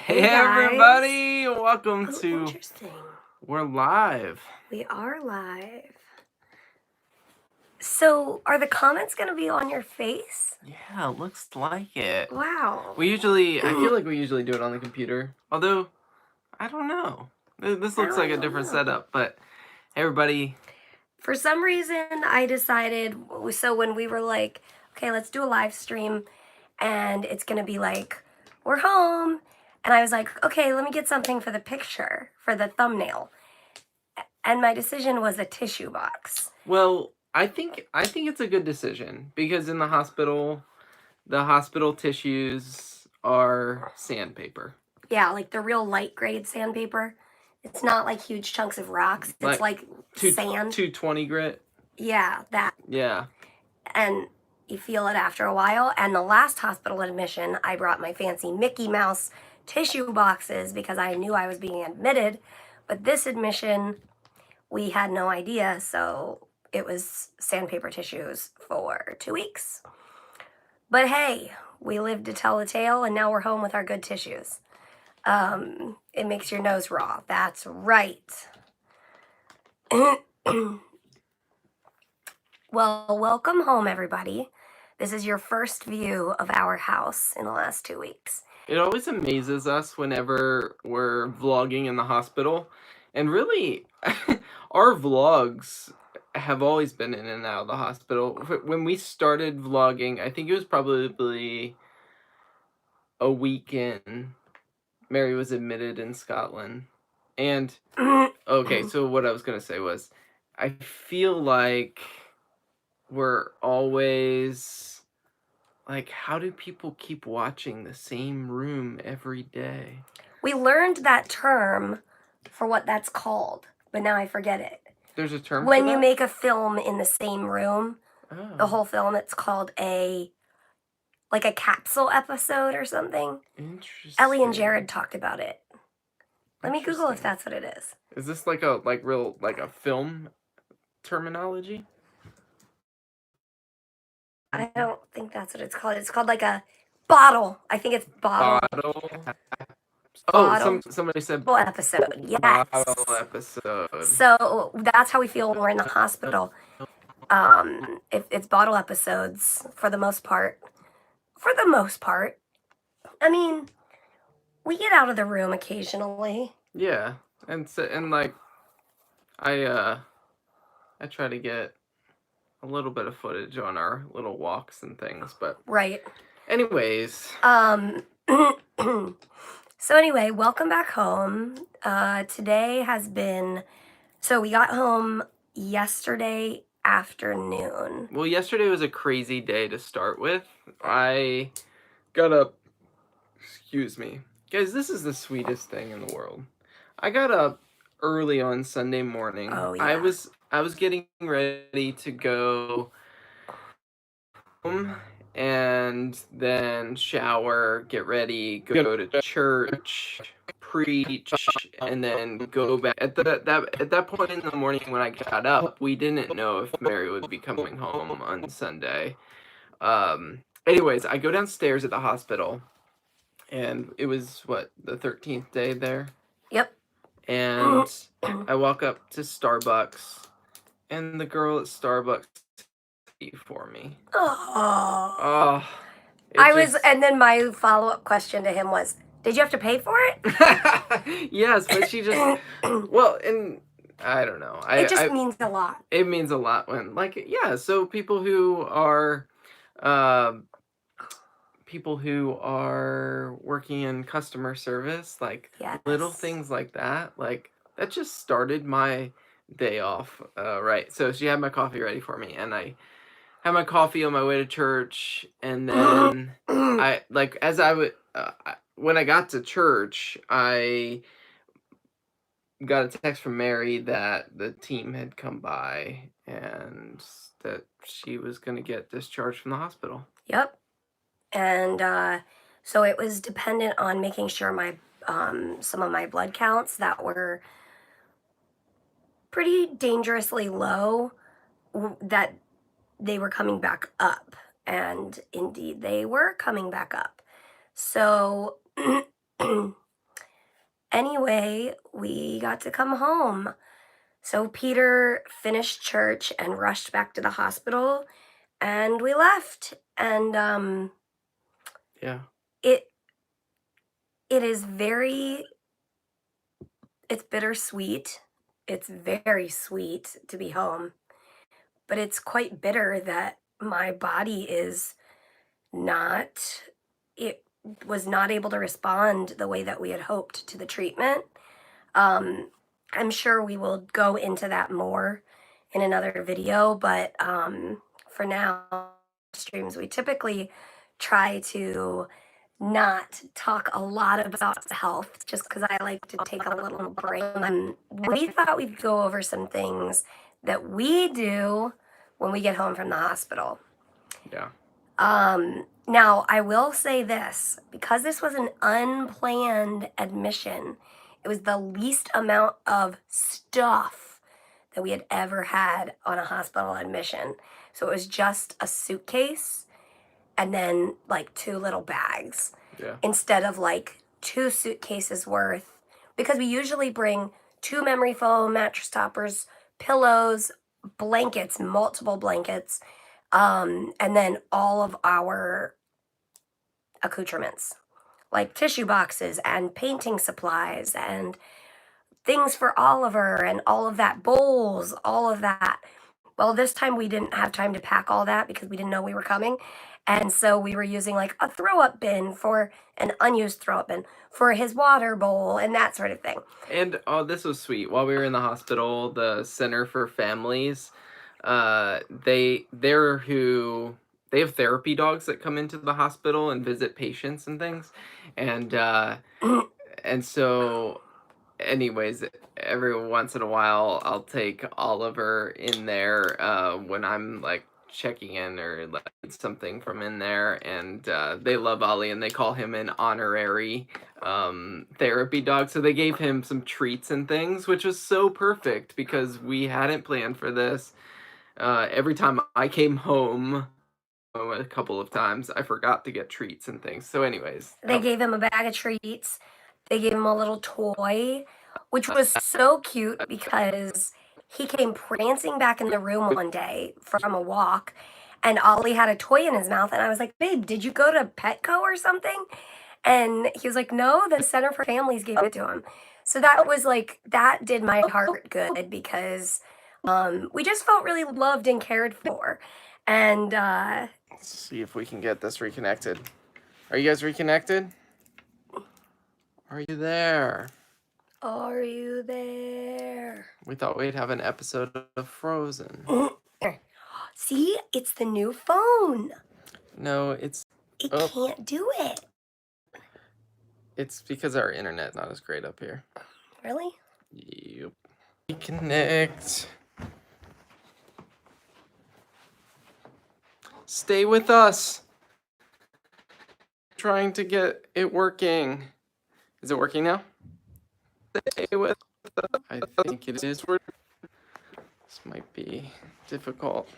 Hey guys. everybody, welcome to Interesting. We're Live. We are live. So, are the comments going to be on your face? Yeah, looks like it. Wow. I feel like we usually do it on the computer. Although, I don't know. This looks like a different setup, but hey everybody. For some reason, I decided, so when we were like, okay, let's do a live stream, and it's going to be like, we're home, and I was like, okay, let me get something for the picture, for the thumbnail. And my decision was a tissue box. Well, I think it's a good decision because in the hospital tissues are sandpaper. Yeah, like the real light grade sandpaper. It's not like huge chunks of rocks. It's like sand. 220 grit. Yeah, that. Yeah. And you feel it after a while. And the last hospital admission, I brought my fancy Mickey Mouse tissue boxes because I knew I was being admitted. But this admission, we had no idea. So it was sandpaper tissues for 2 weeks. But hey, we lived to tell the tale, and now we're home with our good tissues. It makes your nose raw. That's right. Well, welcome home, everybody. This is your first view of our house in the last 2 weeks. It always amazes us whenever we're vlogging in the hospital. And really, our vlogs have always been in and out of the hospital. When we started vlogging, I think it was probably a week in, Mary was admitted in Scotland. And, okay, so what I was going to say was, I feel like we're always, like, how do people keep watching the same room every day? We learned that term for what that's called, but now I forget it. There's a term when for that? you make a film in the same room, the whole film, it's called a capsule episode or something. Interesting. Ellie and Jared talked about it. Let me Google if that's what it is. Is this like a film terminology? I don't think that's what it's called. It's called like a bottle. I think it's bottle. Oh, somebody said bottle episode. Yes. Bottle episode. So that's how we feel when we're in the hospital. It's bottle episodes for the most part. For the most part. I mean, we get out of the room occasionally. Yeah, and like, I try to get a little bit of footage on our little walks and things, but right. Anyways. So anyway, welcome back home. Today has been, so we got home yesterday afternoon. Well, yesterday was a crazy day to start with. I got up, excuse me. Guys, this is the sweetest thing in the world. I got up early on Sunday morning. Oh, yeah. I was getting ready to go home and then shower, get ready, go to church, preach, and then go back. At that point in the morning when I got up, we didn't know if Mary would be coming home on Sunday. Anyways, I go downstairs at the hospital, and it was the 13th day there. Yep. And I walk up to Starbucks, and the girl at Starbucks for me. Oh. And then my follow-up question to him was, did you have to pay for it? Yes, but she just, well, and I don't know. It just means a lot. It means a lot when, like, yeah, so people who are working in customer service, like, yes. Little things like that, like, that just started my day off, right. So she had my coffee ready for me, and I had my coffee on my way to church, and then when I got to church, I got a text from Mary that the team had come by and that she was going to get discharged from the hospital. Yep. And so it was dependent on making sure my some of my blood counts that were pretty dangerously low, that they were coming back up. And indeed, they were coming back up. So anyway, we got to come home. So Peter finished church and rushed back to the hospital, and we left. And Yeah. it is it's bittersweet. It's very sweet to be home, but it's quite bitter that my body is not, it was not able to respond the way that we had hoped to the treatment. I'm sure we will go into that more in another video, but for now, streams, we typically try to not talk a lot about health just because I like to take a little break. We thought we'd go over some things that we do when we get home from the hospital. Yeah. Now, I will say this, because this was an unplanned admission, it was the least amount of stuff that we had ever had on a hospital admission. So it was just a suitcase and then like 2 little bags. Yeah. Instead of like 2 suitcases worth, because we usually bring 2 memory foam, mattress toppers, pillows, blankets, multiple blankets, and then all of our accoutrements, like tissue boxes and painting supplies and things for Oliver and all of that, bowls, all of that. Well, this time we didn't have time to pack all that because we didn't know we were coming. And so we were using like a throw up bin for an unused throw up bin for his water bowl and that sort of thing. And oh, this was sweet. While we were in the hospital, the Center for Families, they have therapy dogs that come into the hospital and visit patients and things, and so, anyways, every once in a while, I'll take Oliver in there when I'm like checking in or like something from in there, and they love Ollie and they call him an honorary therapy dog. So they gave him some treats and things, which was so perfect because we hadn't planned for this. Every time I came home, a couple of times, I forgot to get treats and things. So, anyways, They gave him a bag of treats. They gave him a little toy, which was so cute because he came prancing back in the room one day from a walk, and Ollie had a toy in his mouth. And I was like, babe, did you go to Petco or something? And he was like, no, the Center for Families gave it to him. So that was like, that did my heart good because we just felt really loved and cared for. And let's see if we can get this reconnected. Are you guys reconnected? Are you there? are you there? We thought we'd have an episode of Frozen. See, it's the new phone. No, it can't do it. It's because our internet's not as great up here. Really? Yep. Reconnect. Stay with us. Trying to get it working. Is it working now? Stay with us. I think it is working. This might be difficult.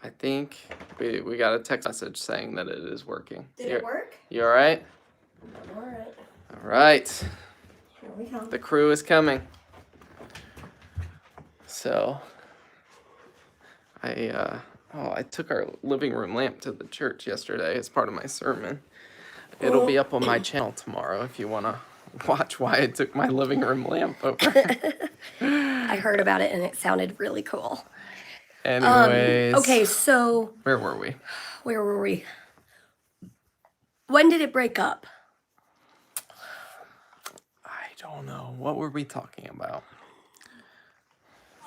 I think we got a text message saying that it is working. Did it work? You all right? All right. All right. Here we go. The crew is coming. So, I took our living room lamp to the church yesterday as part of my sermon. It'll be up on my channel tomorrow if you want to watch why I took my living room lamp over. I heard about it and it sounded really cool. Anyways. Okay, so Where were we? When did it break up? I don't know. What were we talking about?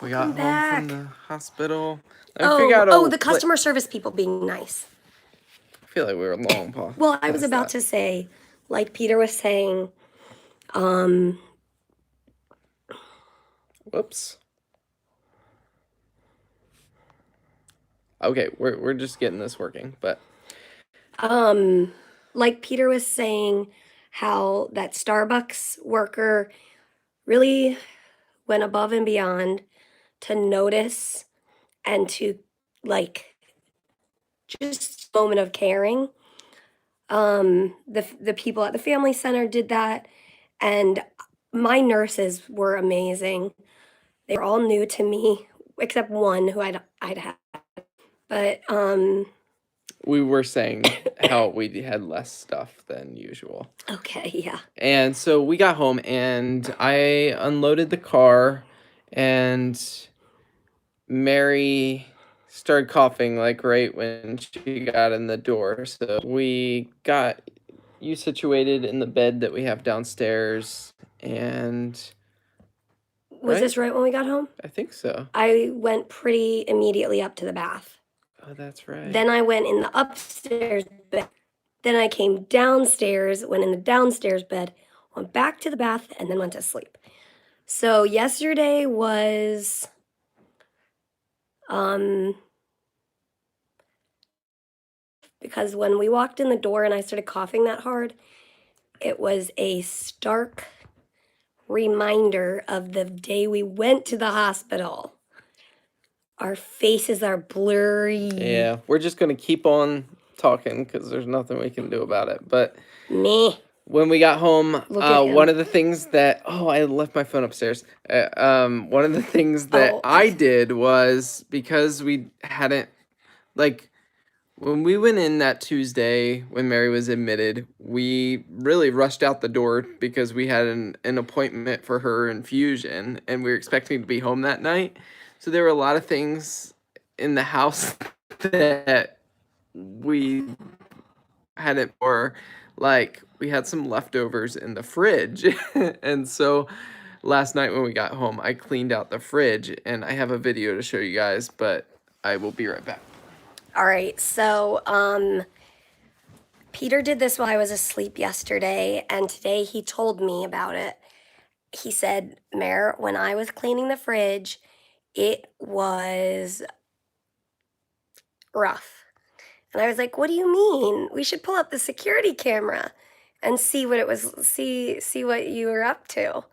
We got home back. from the hospital. The customer service people being nice. I feel like we were long pause. Well, I was about to say, like Peter was saying, Whoops. Okay, we're just getting this working, but like Peter was saying, how that Starbucks worker really went above and beyond to notice and to like just moment of caring. The people at the family center did that, and my nurses were amazing. They were all new to me, except one who I'd had. But We were saying how we had less stuff than usual. okay, yeah. And so we got home and I unloaded the car and Mary started coughing like right when she got in the door. So we got you situated in the bed that we have downstairs and Was right? this right when we got home? I think so. I went pretty immediately up to the bath. Oh, that's right. Then I went in the upstairs bed. Then I came downstairs, went in the downstairs bed, went back to the bath, and then went to sleep. So yesterday was because when we walked in the door and I started coughing that hard, it was a stark reminder of the day we went to the hospital. Our faces are blurry. Yeah, we're just going to keep on talking because there's nothing we can do about it. But Meh. when we got home, Look at him. one of the things that I left my phone upstairs. One of the things that I did was because we hadn't like when we went in that Tuesday when Mary was admitted, we really rushed out the door because we had an appointment for her infusion and we were expecting to be home that night. So there were a lot of things in the house that we hadn't, or like we had some leftovers in the fridge. And so last night when we got home, I cleaned out the fridge and I have a video to show you guys, but I will be right back. All right, so Peter did this while I was asleep yesterday, and today he told me about it. He said, Mare, when I was cleaning the fridge, it was rough. And I was like, what do you mean? We should pull up the security camera and see what it was, see what you were up to.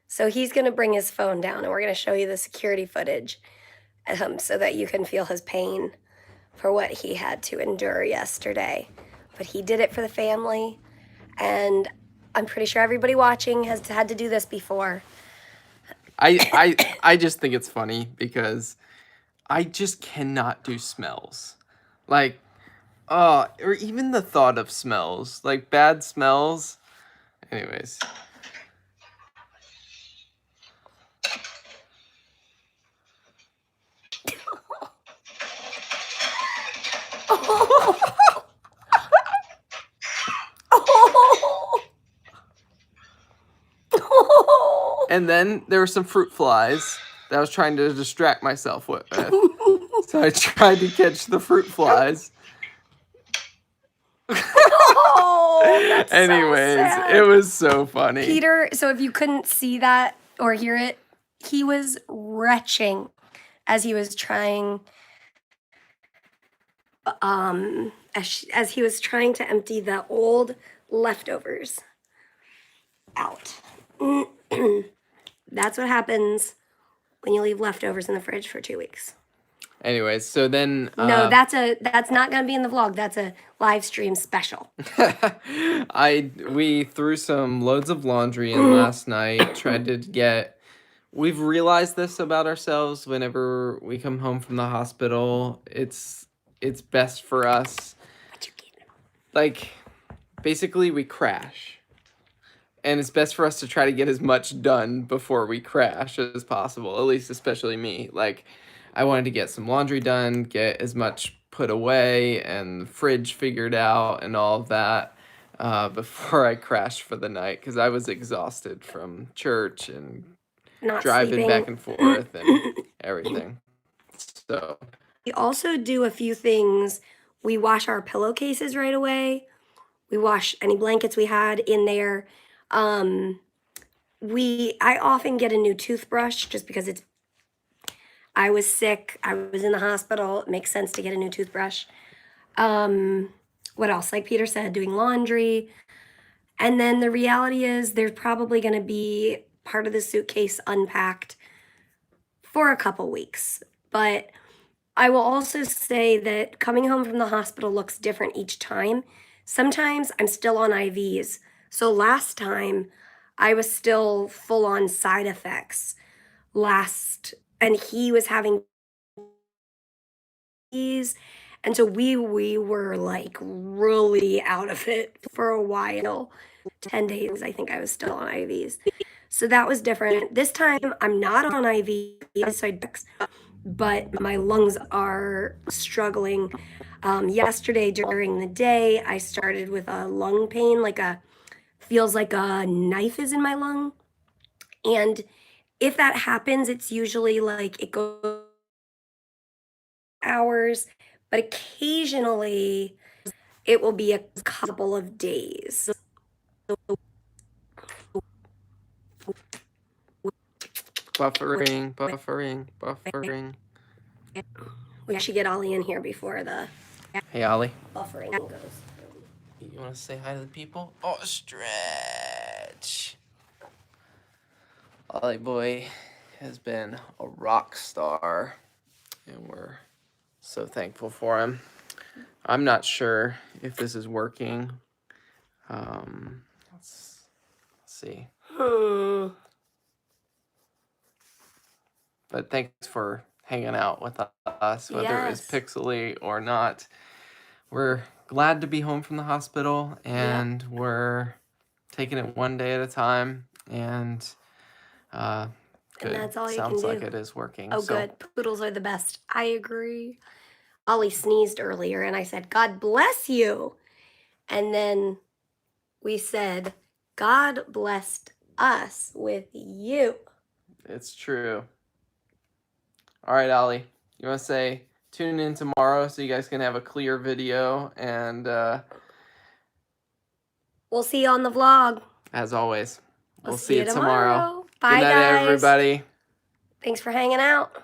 So he's going to bring his phone down and we're going to show you the security footage so that you can feel his pain for what he had to endure yesterday. But he did it for the family, and I'm pretty sure everybody watching has had to do this before. I just think it's funny because I just cannot do smells. Like, or even the thought of smells, like bad smells. Anyways. And then there were some fruit flies that I was trying to distract myself with. So I tried to catch the fruit flies. That's anyways, so sad. It was so funny. Peter, so if you couldn't see that or hear it, he was retching as he was trying as he was trying to empty the old leftovers out. That's what happens when you leave leftovers in the fridge for 2 weeks. Anyways, so then no, that's not gonna be in the vlog. That's a live stream special. We threw some loads of laundry in last night. Tried to get. We've realized this about ourselves. Whenever we come home from the hospital, it's best for us. Like, basically, we crash. And it's best for us to try to get as much done before we crash as possible, at least especially me. Like, I wanted to get some laundry done, get as much put away and the fridge figured out and all of that before I crashed for the night because I was exhausted from church and not driving sleeping. Back and forth and everything. So we also do a few things. We wash our pillowcases right away. We wash any blankets we had in there. I often get a new toothbrush just because I was sick. I was in the hospital. It makes sense to get a new toothbrush. What else? Like Peter said, doing laundry. And then the reality is there's probably going to be part of the suitcase unpacked for a couple weeks. But I will also say that coming home from the hospital looks different each time. Sometimes I'm still on IVs. So last time I was still full on side effects and he was having these, and so we were like really out of it for a while. 10 days I think I was still on IVs. So that was different. This time I'm not on IVs, but my lungs are struggling. Yesterday during the day, I started with a lung pain, feels like a knife is in my lung. And if that happens, it's usually like it goes hours, but occasionally it will be a couple of days. Buffering. We should get Ollie in here before the Hey, Ollie. buffering goes. You want to say hi to the people? Oh, stretch. Ollie boy has been a rock star, and we're so thankful for him. I'm not sure if this is working. Let's see. But thanks for hanging out with us, whether it was pixely or not. We're glad to be home from the hospital, and we're taking it one day at a time. And good. And that's all you Sounds can like do. it is working. Oh, good. Poodles are the best. I agree. Ollie sneezed earlier, and I said, God bless you. And then we said, God blessed us with you. It's true. All right, Ollie. You want to say tune in tomorrow so you guys can have a clear video, and we'll see you on the vlog. As always, we'll see you tomorrow. Bye, Good night, guys. everybody. Thanks for hanging out.